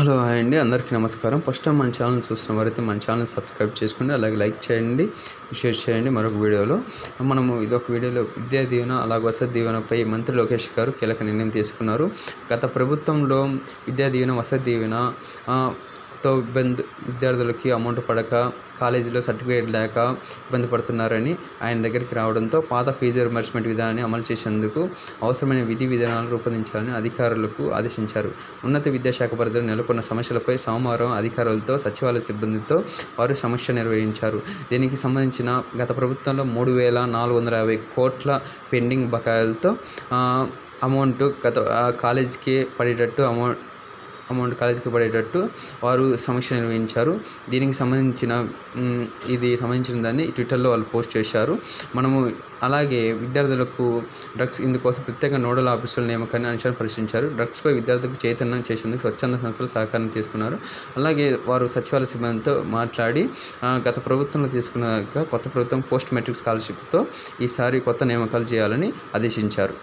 Hello hi అండి, అందరికీ నమస్కారం. ఫస్ట్ టైం మన ఛానల్ చూస్తున్న వారైతే మన ఛానల్ సబ్స్క్రైబ్ చేసుకోండి, అలాగే లైక్ చేయండి, షేర్ చేయండి. మరొక వీడియోలో ఇదొక వీడియోలో విద్యా దీవెన అలాగే వసతి దీవెనపై మంత్రి లోకేష్ గారు కీలక నిర్ణయం తీసుకున్నారు. గత ప్రభుత్వంలో విద్యా దీవెన వసతి దీవెన విద్యార్థులకి అమౌంట్ పడక కాలేజీలో సర్టిఫికేట్ లేక ఇబ్బంది పడుతున్నారని ఆయన దగ్గరికి రావడంతో పాత ఫీజు రియంబర్స్మెంట్ విధానాన్ని అమలు చేసేందుకు అవసరమైన విధి విధానాలు రూపొందించాలని అధికారులకు ఆదేశించారు. ఉన్నత విద్యాశాఖ పరిధిలో నెలకొన్న సమస్యలపై సోమవారం అధికారులతో సచివాలయ సిబ్బందితో వారు సమీక్ష నిర్వహించారు. దీనికి సంబంధించిన గత ప్రభుత్వంలో 3,450 కోట్ల పెండింగ్ బకాయిలతో అమౌంట్ కాలేజీకి పడేటట్టు వారు సమీక్ష నిర్వహించారు. దీనికి సంబంధించిన దాన్ని ట్విట్టర్లో వాళ్ళు పోస్ట్ చేశారు. అలాగే విద్యార్థులకు ఇందుకోసం ప్రత్యేక నోడల్ ఆఫీసుల నియామకాన్ని అంశాన్ని పరిశీలించారు. డ్రగ్స్పై విద్యార్థులకు చైతన్యం చేసేందుకు స్వచ్ఛంద సంస్థలు సహకారం తీసుకున్నారు. అలాగే వారు సచివాలయ సిబ్బందితో మాట్లాడి గత ప్రభుత్వంలో తీసుకున్నాక కొత్త ప్రభుత్వం పోస్ట్ మెట్రిక్ స్కాలర్షిప్తో ఈసారి కొత్త నియామకాలు చేయాలని ఆదేశించారు.